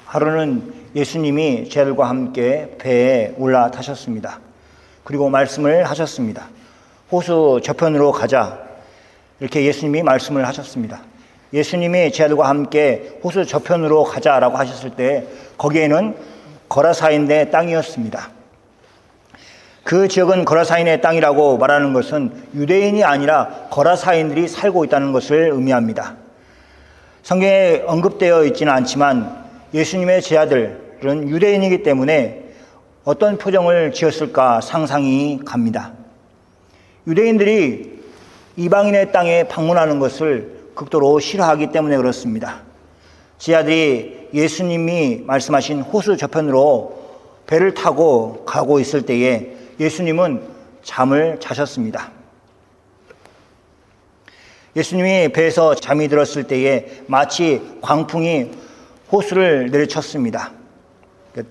하루는 예수님이 제자들과 함께 배에 올라타셨습니다. 그리고 말씀을 하셨습니다. 호수 저편으로 가자. 이렇게 예수님이 말씀을 하셨습니다. 예수님이 제자들과 함께 호수 저편으로 가자라고 하셨을 때 거기에는 거라사인의 땅이었습니다. 그 지역은 거라사인의 땅이라고 말하는 것은 유대인이 아니라 거라사인들이 살고 있다는 것을 의미합니다. 성경에 언급되어 있지는 않지만 예수님의 제자들은 유대인이기 때문에 어떤 표정을 지었을까 상상이 갑니다. 유대인들이 이방인의 땅에 방문하는 것을 극도로 싫어하기 때문에 그렇습니다. 제자들이 예수님이 말씀하신 호수 저편으로 배를 타고 가고 있을 때에 예수님은 잠을 자셨습니다. 예수님이 배에서 잠이 들었을 때에 마치 광풍이 호수를 내리쳤습니다.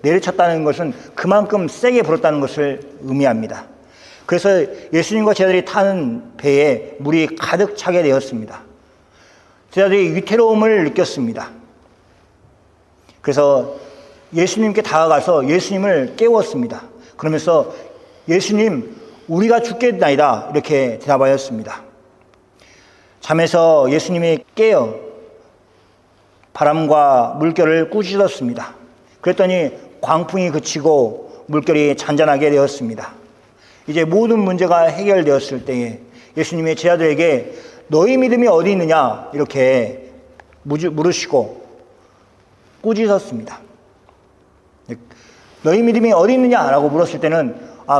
내리쳤다는 것은 그만큼 세게 불었다는 것을 의미합니다. 그래서 예수님과 제자들이 타는 배에 물이 가득 차게 되었습니다. 제자들이 위태로움을 느꼈습니다. 그래서 예수님께 다가가서 예수님을 깨웠습니다. 그러면서 예수님, 우리가 죽겠나이다 이렇게 대답하였습니다. 잠에서 예수님이 깨어 바람과 물결을 꾸짖었습니다. 그랬더니 광풍이 그치고 물결이 잔잔하게 되었습니다. 이제 모든 문제가 해결되었을 때에 예수님의 제자들에게 너희 믿음이 어디 있느냐 이렇게 물으시고 꾸짖었습니다. 너희 믿음이 어디 있느냐라고 물었을 때는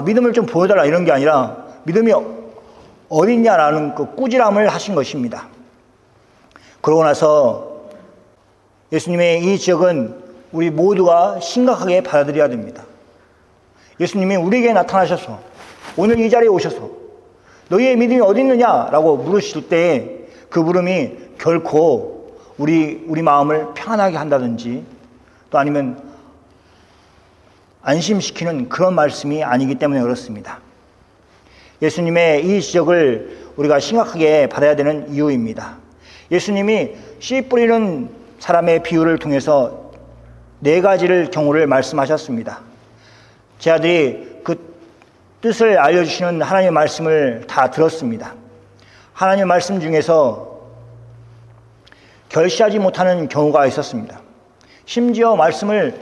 믿음을 좀 보여달라 이런 게 아니라 믿음이 어디 있냐라는 그 꾸지람을 하신 것입니다. 그러고 나서 예수님의 이 지적은 우리 모두가 심각하게 받아들여야 됩니다. 예수님이 우리에게 나타나셔서 오늘 이 자리에 오셔서 너희의 믿음이 어디 있느냐라고 물으실 때 그 물음이 결코 우리 마음을 평안하게 한다든지 또 아니면 안심시키는 그런 말씀이 아니기 때문에 그렇습니다. 예수님의 이 지적을 우리가 심각하게 받아야 되는 이유입니다. 예수님이 씨 뿌리는 사람의 비유를 통해서 4가지를 경우를 말씀하셨습니다. 제자들이 그 뜻을 알려주시는 하나님의 말씀을 다 들었습니다. 하나님의 말씀 중에서 결시하지 못하는 경우가 있었습니다. 심지어 말씀을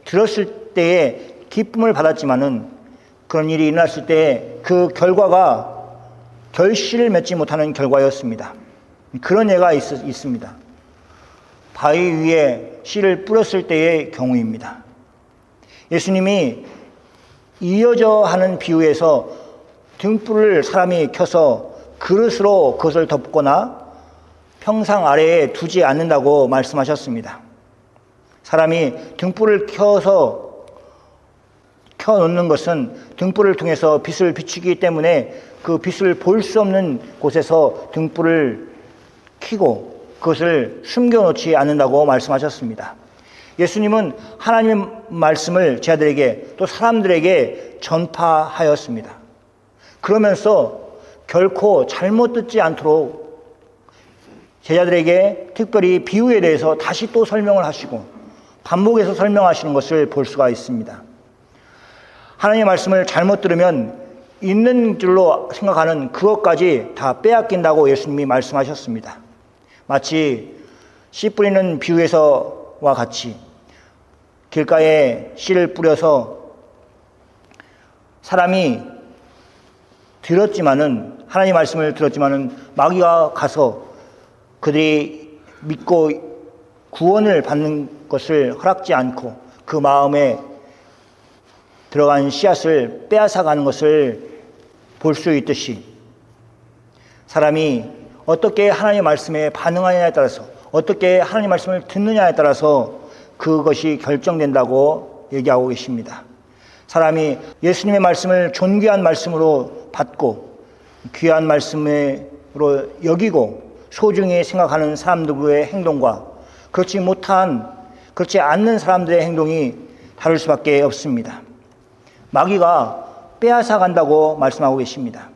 들었을 때에 기쁨을 받았지만은 그런 일이 일어났을 때 그 결과가 결실을 맺지 못하는 결과였습니다. 그런 예가 있습니다. 바위 위에 씨를 뿌렸을 때의 경우입니다. 예수님이 이어져 하는 비유에서 등불을 사람이 켜서 그릇으로 그것을 덮거나 평상 아래에 두지 않는다고 말씀하셨습니다. 사람이 등불을 켜놓는 것은 등불을 통해서 빛을 비추기 때문에 그 빛을 볼 수 없는 곳에서 등불을 켜고 그것을 숨겨놓지 않는다고 말씀하셨습니다. 예수님은 하나님의 말씀을 제자들에게 또 사람들에게 전파하였습니다. 그러면서 결코 잘못 듣지 않도록 제자들에게 특별히 비유에 대해서 다시 또 설명을 하시고 반복해서 설명하시는 것을 볼 수가 있습니다. 하나님의 말씀을 잘못 들으면 있는 줄로 생각하는 그것까지 다 빼앗긴다고 예수님이 말씀하셨습니다. 마치 씨 뿌리는 비유에서와 같이 길가에 씨를 뿌려서 사람이 하나님의 말씀을 들었지만은 마귀가 가서 그들이 믿고 구원을 받는 것을 허락지 않고 그 마음에 들어간 씨앗을 빼앗아가는 것을 볼 수 있듯이 사람이 어떻게 하나님의 말씀에 반응하느냐에 따라서 어떻게 하나님의 말씀을 듣느냐에 따라서 그것이 결정된다고 얘기하고 계십니다. 사람이 예수님의 말씀을 존귀한 말씀으로 받고 귀한 말씀으로 여기고 소중히 생각하는 사람들의 행동과 그렇지 않는 사람들의 행동이 다를 수밖에 없습니다. 마귀가 빼앗아 간다고 말씀하고 계십니다.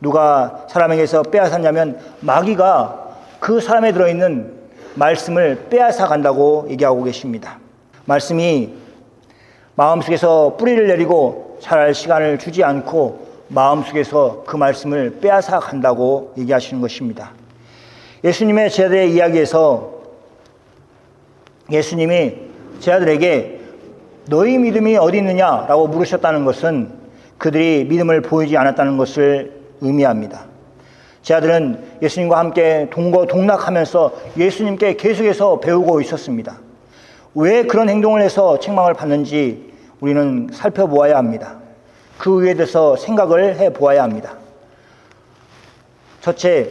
누가 사람에게서 빼앗았냐면 마귀가 그 사람에 들어있는 말씀을 빼앗아 간다고 얘기하고 계십니다. 말씀이 마음속에서 뿌리를 내리고 자랄 시간을 주지 않고 마음속에서 그 말씀을 빼앗아 간다고 얘기하시는 것입니다. 예수님의 제자들의 이야기에서 예수님이 제자들에게 너희 믿음이 어디 있느냐라고 물으셨다는 것은 그들이 믿음을 보이지 않았다는 것을 의미합니다. 제자들은 예수님과 함께 동거동락하면서 예수님께 계속해서 배우고 있었습니다. 왜 그런 행동을 해서 책망을 받는지 우리는 살펴보아야 합니다. 그 위에 대해서 생각을 해보아야 합니다. 첫째,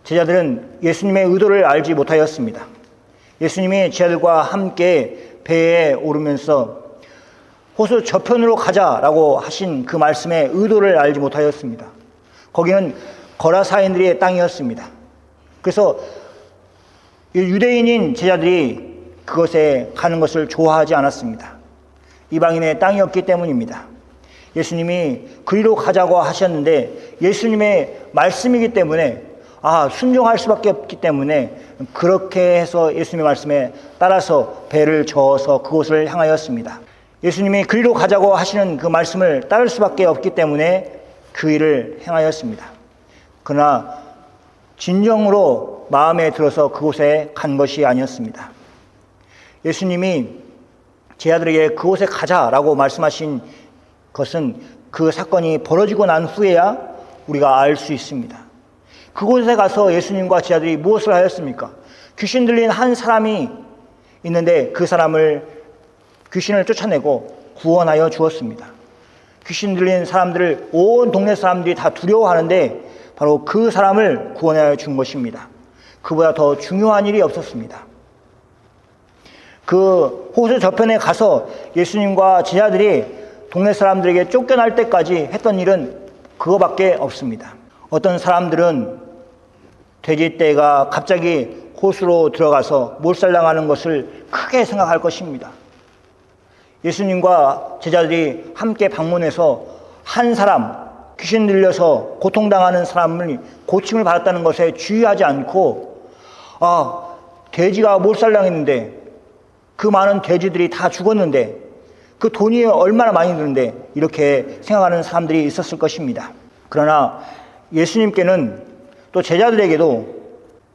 제자들은 예수님의 의도를 알지 못하였습니다. 예수님이 제자들과 함께 배에 오르면서 호수 저편으로 가자라고 하신 그 말씀의 의도를 알지 못하였습니다. 거기는 거라사인들의 땅이었습니다. 그래서 유대인인 제자들이 그것에 가는 것을 좋아하지 않았습니다. 이방인의 땅이었기 때문입니다. 예수님이 그리로 가자고 하셨는데 예수님의 말씀이기 때문에 순종할 수밖에 없기 때문에 그렇게 해서 예수님의 말씀에 따라서 배를 저어서 그곳을 향하였습니다. 예수님이 그리로 가자고 하시는 그 말씀을 따를 수밖에 없기 때문에 그 일을 행하였습니다. 그러나 진정으로 마음에 들어서 그곳에 간 것이 아니었습니다. 예수님이 제자들에게 그곳에 가자라고 말씀하신 것은 그 사건이 벌어지고 난 후에야 우리가 알 수 있습니다. 그곳에 가서 예수님과 제자들이 무엇을 하였습니까? 귀신 들린 한 사람이 있는데 그 사람을 귀신을 쫓아내고 구원하여 주었습니다. 귀신 들린 사람들을 온 동네 사람들이 다 두려워하는데 바로 그 사람을 구원하여 준 것입니다. 그보다 더 중요한 일이 없었습니다. 그 호수 저편에 가서 예수님과 제자들이 동네 사람들에게 쫓겨날 때까지 했던 일은 그거밖에 없습니다. 어떤 사람들은 돼지떼가 갑자기 호수로 들어가서 몰살당하는 것을 크게 생각할 것입니다. 예수님과 제자들이 함께 방문해서 한 사람, 귀신 들려서 고통당하는 사람을 고침을 받았다는 것에 주의하지 않고 돼지가 몰살당했는데 그 많은 돼지들이 다 죽었는데 그 돈이 얼마나 많이 드는데 이렇게 생각하는 사람들이 있었을 것입니다. 그러나 예수님께는 또 제자들에게도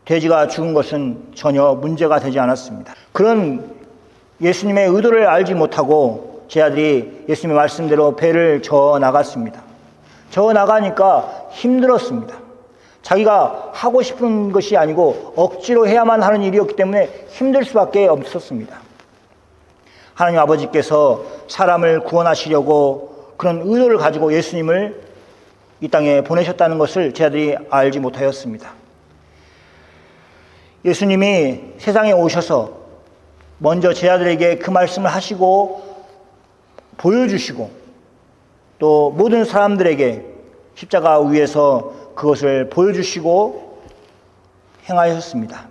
돼지가 죽은 것은 전혀 문제가 되지 않았습니다. 그런 예수님의 의도를 알지 못하고 제자들이 예수님의 말씀대로 배를 저어 나갔습니다. 저어 나가니까 힘들었습니다. 자기가 하고 싶은 것이 아니고 억지로 해야만 하는 일이었기 때문에 힘들 수밖에 없었습니다. 하나님 아버지께서 사람을 구원하시려고 그런 의도를 가지고 예수님을 이 땅에 보내셨다는 것을 제자들이 알지 못하였습니다. 예수님이 세상에 오셔서 먼저 제자들에게 그 말씀을 하시고 보여주시고 또 모든 사람들에게 십자가 위에서 그것을 보여주시고 행하셨습니다.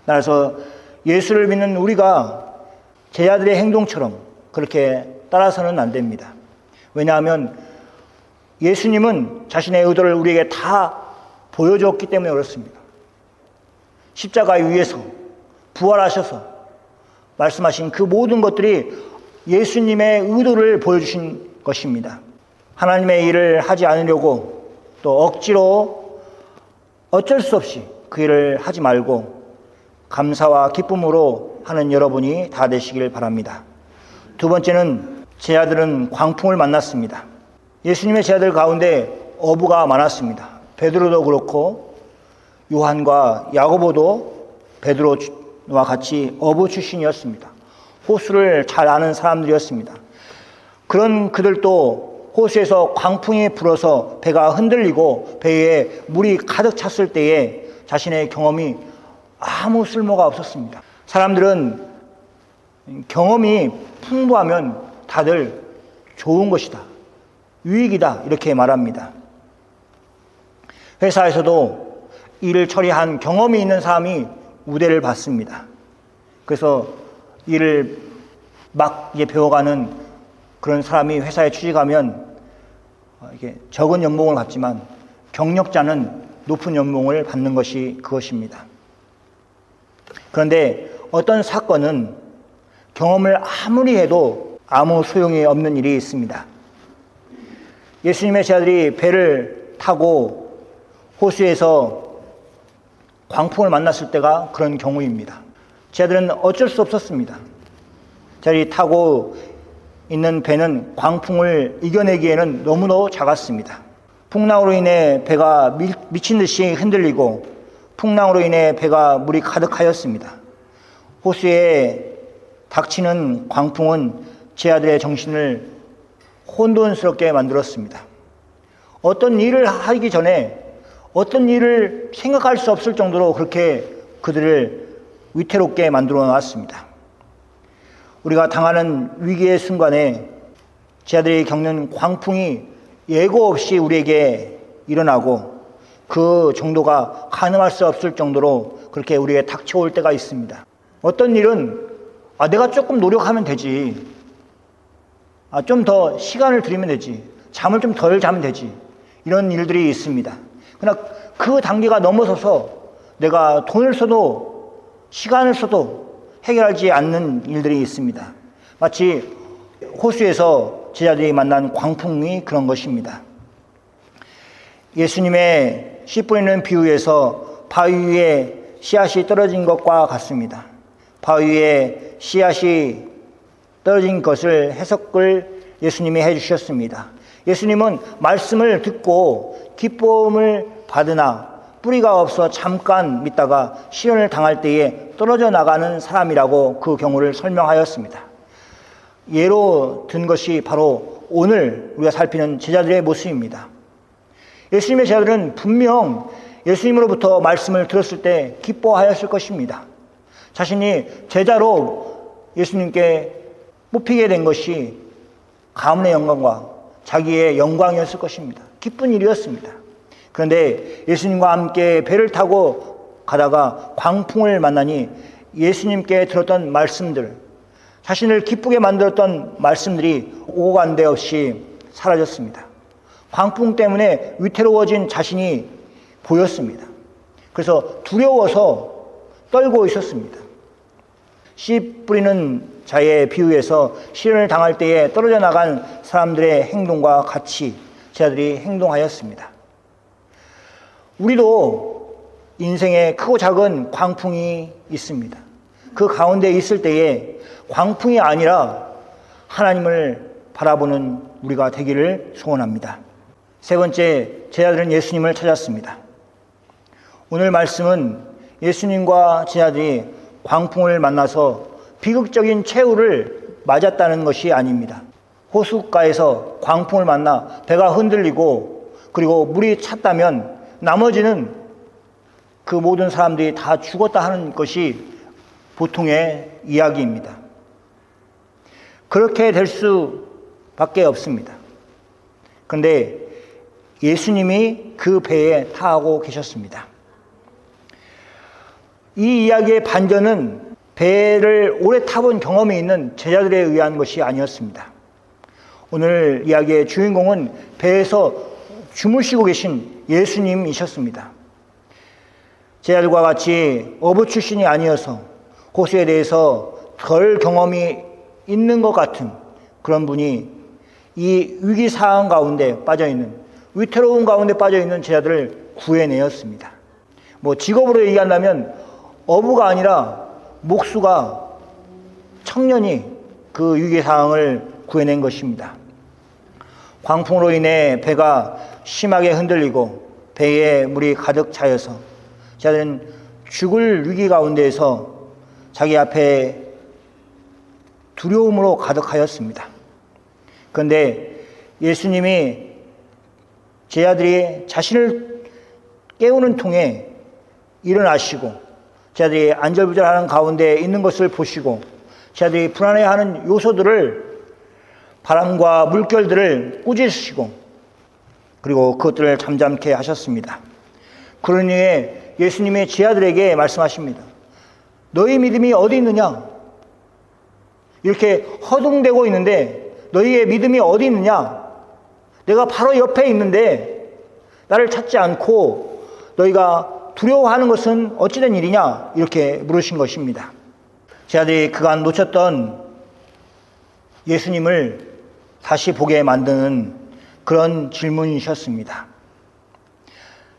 따라서 예수를 믿는 우리가 제자들의 행동처럼 그렇게 따라서는 안 됩니다. 왜냐하면 예수님은 자신의 의도를 우리에게 다 보여줬기 때문에 그렇습니다. 십자가 위에서 부활하셔서 말씀하신 그 모든 것들이 예수님의 의도를 보여주신 것입니다. 하나님의 일을 하지 않으려고 또 억지로 어쩔 수 없이 그 일을 하지 말고 감사와 기쁨으로 하는 여러분이 다 되시길 바랍니다. 두 번째는 제자들은 광풍을 만났습니다. 예수님의 제자들 가운데 어부가 많았습니다. 베드로도 그렇고 요한과 야고보도 베드로와 같이 어부 출신이었습니다. 호수를 잘 아는 사람들이었습니다. 그런 그들도 호수에서 광풍이 불어서 배가 흔들리고 배에 물이 가득 찼을 때에 자신의 경험이 아무 쓸모가 없었습니다. 사람들은 경험이 풍부하면 다들 좋은 것이다, 유익이다 이렇게 말합니다. 회사에서도 일을 처리한 경험이 있는 사람이 우대를 받습니다. 그래서 일을 막 이제 배워가는 그런 사람이 회사에 취직하면 이게 적은 연봉을 받지만 경력자는 높은 연봉을 받는 것이 그것입니다. 그런데 어떤 사건은 경험을 아무리 해도 아무 소용이 없는 일이 있습니다. 예수님의 제자들이 배를 타고 호수에서 광풍을 만났을 때가 그런 경우입니다. 제자들은 어쩔 수 없었습니다. 제자들이 타고 있는 배는 광풍을 이겨내기에는 너무너무 작았습니다. 풍랑으로 인해 배가 미친 듯이 흔들리고 풍랑으로 인해 배가 물이 가득하였습니다. 호수에 닥치는 광풍은 제자들의 정신을 혼돈스럽게 만들었습니다. 어떤 일을 하기 전에 어떤 일을 생각할 수 없을 정도로 그렇게 그들을 위태롭게 만들어 놨습니다. 우리가 당하는 위기의 순간에 제자들이 겪는 광풍이 예고 없이 우리에게 일어나고 그 정도가 가늠할 수 없을 정도로 그렇게 우리에게 닥쳐올 때가 있습니다. 어떤 일은 내가 조금 노력하면 되지, 좀 더 시간을 들이면 되지, 잠을 좀 덜 자면 되지, 이런 일들이 있습니다. 그러나 그 단계가 넘어서서 내가 돈을 써도 시간을 써도 해결하지 않는 일들이 있습니다. 마치 호수에서 제자들이 만난 광풍이 그런 것입니다. 예수님의 씨 뿌리는 비유에서 바위 위에 씨앗이 떨어진 것과 같습니다. 바위 위에 씨앗이 떨어진 것을 해석을 예수님이 해주셨습니다. 예수님은 말씀을 듣고 기쁨을 받으나 뿌리가 없어 잠깐 믿다가 시련을 당할 때에 떨어져 나가는 사람이라고 그 경우를 설명하였습니다. 예로 든 것이 바로 오늘 우리가 살피는 제자들의 모습입니다. 예수님의 제자들은 분명 예수님으로부터 말씀을 들었을 때 기뻐하였을 것입니다. 자신이 제자로 예수님께 뽑히게 된 것이 가문의 영광과 자기의 영광이었을 것입니다. 기쁜 일이었습니다. 그런데 예수님과 함께 배를 타고 가다가 광풍을 만나니 예수님께 들었던 말씀들, 자신을 기쁘게 만들었던 말씀들이 오간데 없이 사라졌습니다. 광풍 때문에 위태로워진 자신이 보였습니다. 그래서 두려워서 떨고 있었습니다. 씨 뿌리는 자의 비유에서 시련을 당할 때에 떨어져 나간 사람들의 행동과 같이 제자들이 행동하였습니다. 우리도 인생에 크고 작은 광풍이 있습니다. 그 가운데 있을 때에 광풍이 아니라 하나님을 바라보는 우리가 되기를 소원합니다. 세 번째, 제자들은 예수님을 찾았습니다. 오늘 말씀은 예수님과 제자들이 광풍을 만나서 비극적인 최후를 맞았다는 것이 아닙니다. 호숫가에서 광풍을 만나 배가 흔들리고 그리고 물이 찼다면 나머지는 그 모든 사람들이 다 죽었다 하는 것이 보통의 이야기입니다. 그렇게 될 수밖에 없습니다. 그런데 예수님이 그 배에 타고 계셨습니다. 이 이야기의 반전은 배를 오래 타본 경험이 있는 제자들에 의한 것이 아니었습니다. 오늘 이야기의 주인공은 배에서 주무시고 계신 예수님이셨습니다. 제자들과 같이 어부 출신이 아니어서 호수에 대해서 덜 경험이 있는 것 같은 그런 분이 이 위기 상황 가운데 빠져있는, 위태로운 가운데 빠져있는 제자들을 구해내었습니다. 직업으로 얘기한다면 어부가 아니라 목수가, 청년이 그 위기 상황을 구해낸 것입니다. 광풍으로 인해 배가 심하게 흔들리고 배에 물이 가득 차여서 제자들은 죽을 위기 가운데에서 자기 앞에 두려움으로 가득하였습니다. 그런데 예수님이 제자들이 자신을 깨우는 통에 일어나시고 제자들이 안절부절하는 가운데 있는 것을 보시고 제자들이 불안해하는 요소들을, 바람과 물결들을 꾸짖으시고 그리고 그것들을 잠잠케 하셨습니다. 그러니 예수님이 제자들에게 말씀하십니다. 너희 믿음이 어디 있느냐? 이렇게 허둥대고 있는데 너희의 믿음이 어디 있느냐? 내가 바로 옆에 있는데 나를 찾지 않고 너희가 두려워하는 것은 어찌된 일이냐? 이렇게 물으신 것입니다. 제자들이 그간 놓쳤던 예수님을 다시 보게 만드는 그런 질문이셨습니다.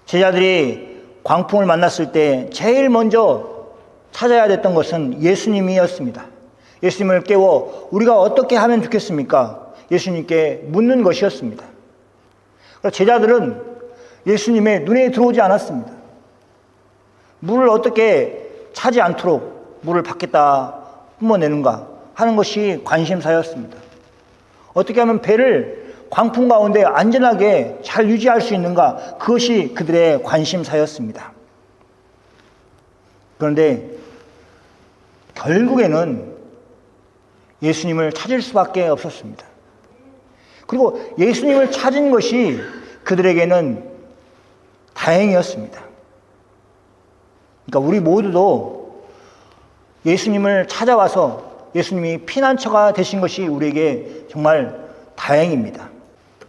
제자들이 광풍을 만났을 때 제일 먼저 찾아야 됐던 것은 예수님이었습니다. 예수님을 깨워 우리가 어떻게 하면 좋겠습니까? 예수님께 묻는 것이었습니다. 그래서 제자들은 예수님의 눈에 들어오지 않았습니다. 물을 어떻게 차지 않도록 물을 밖에다 뿜어내는가 하는 것이 관심사였습니다. 어떻게 하면 배를 광풍 가운데 안전하게 잘 유지할 수 있는가, 그것이 그들의 관심사였습니다. 그런데 결국에는 예수님을 찾을 수밖에 없었습니다. 그리고 예수님을 찾은 것이 그들에게는 다행이었습니다. 그러니까 우리 모두도 예수님을 찾아와서 예수님이 피난처가 되신 것이 우리에게 정말 다행입니다.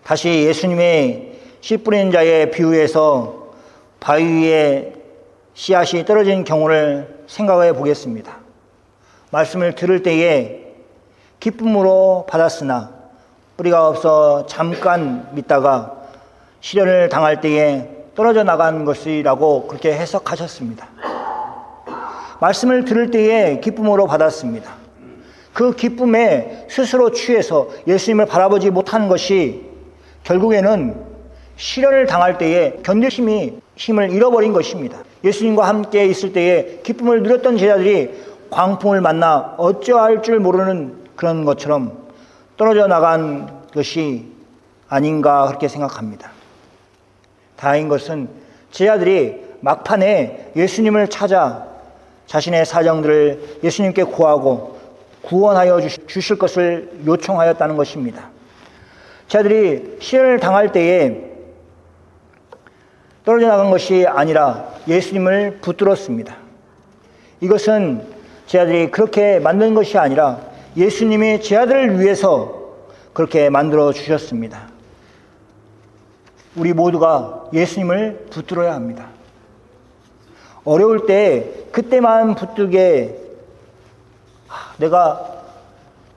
다시 예수님의 씨 뿌리는 자의 비유에서 바위 위에 씨앗이 떨어진 경우를 생각해 보겠습니다. 말씀을 들을 때에 기쁨으로 받았으나 뿌리가 없어 잠깐 믿다가 시련을 당할 때에 떨어져 나간 것이라고 그렇게 해석하셨습니다. 말씀을 들을 때에 기쁨으로 받았습니다. 그 기쁨에 스스로 취해서 예수님을 바라보지 못하는 것이 결국에는 시련을 당할 때에 견딜 힘을 잃어버린 것입니다. 예수님과 함께 있을 때에 기쁨을 누렸던 제자들이 광풍을 만나 어찌할 줄 모르는 그런 것처럼 떨어져 나간 것이 아닌가 그렇게 생각합니다. 다행인 것은 제자들이 막판에 예수님을 찾아 자신의 사정들을 예수님께 구하고 구원하여 주실 것을 요청하였다는 것입니다. 제자들이 시련을 당할 때에 떨어져 나간 것이 아니라 예수님을 붙들었습니다. 이것은 제자들이 그렇게 만든 것이 아니라 예수님이 제자들을 위해서 그렇게 만들어 주셨습니다. 우리 모두가 예수님을 붙들어야 합니다. 어려울 때 그때만 붙들게, 내가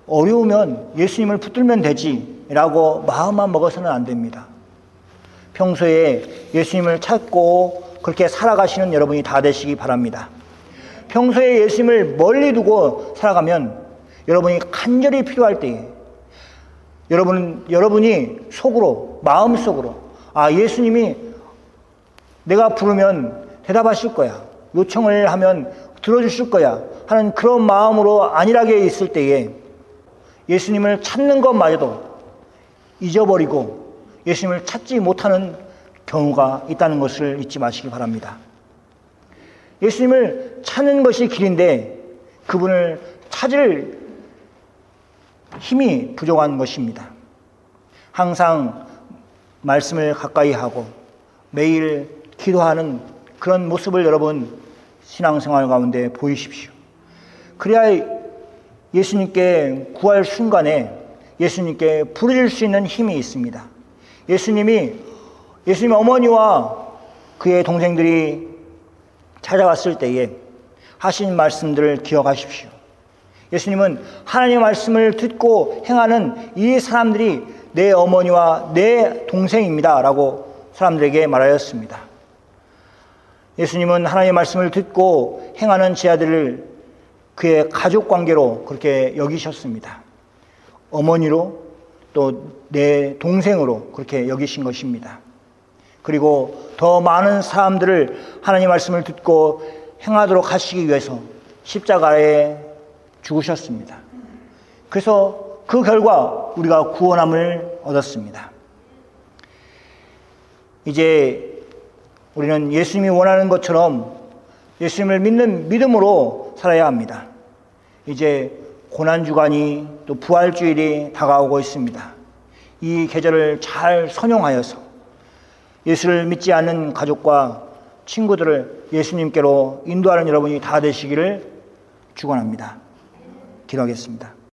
어려우면 예수님을 붙들면 되지 라고 마음만 먹어서는 안 됩니다. 평소에 예수님을 찾고 그렇게 살아가시는 여러분이 다 되시기 바랍니다. 평소에 예수님을 멀리 두고 살아가면 여러분이 간절히 필요할 때에 여러분이 속으로, 마음속으로 예수님이 내가 부르면 대답하실 거야, 요청을 하면 들어주실 거야 하는 그런 마음으로 안일하게 있을 때에 예수님을 찾는 것마저도 잊어버리고 예수님을 찾지 못하는 경우가 있다는 것을 잊지 마시기 바랍니다. 예수님을 찾는 것이 길인데 그분을 찾을 힘이 부족한 것입니다. 항상 말씀을 가까이 하고 매일 기도하는 그런 모습을 여러분 신앙생활 가운데 보이십시오. 그래야 예수님께 구할 순간에 예수님께 부르실 수 있는 힘이 있습니다. 예수님의 어머니와 그의 동생들이 찾아왔을 때에 하신 말씀들을 기억하십시오. 예수님은 하나님의 말씀을 듣고 행하는 이 사람들이 내 어머니와 내 동생입니다 라고 사람들에게 말하였습니다. 예수님은 하나님의 말씀을 듣고 행하는 제자들을 그의 가족관계로 그렇게 여기셨습니다. 어머니로 또 내 동생으로 그렇게 여기신 것입니다. 그리고 더 많은 사람들을 하나님의 말씀을 듣고 행하도록 하시기 위해서 십자가에 죽으셨습니다. 그래서 그 결과 우리가 구원함을 얻었습니다. 이제 우리는 예수님이 원하는 것처럼 예수님을 믿는 믿음으로 살아야 합니다. 이제 고난주간이 또 부활주일이 다가오고 있습니다. 이 계절을 잘 선용하여서 예수를 믿지 않는 가족과 친구들을 예수님께로 인도하는 여러분이 다 되시기를 축원합니다. 기도하겠습니다.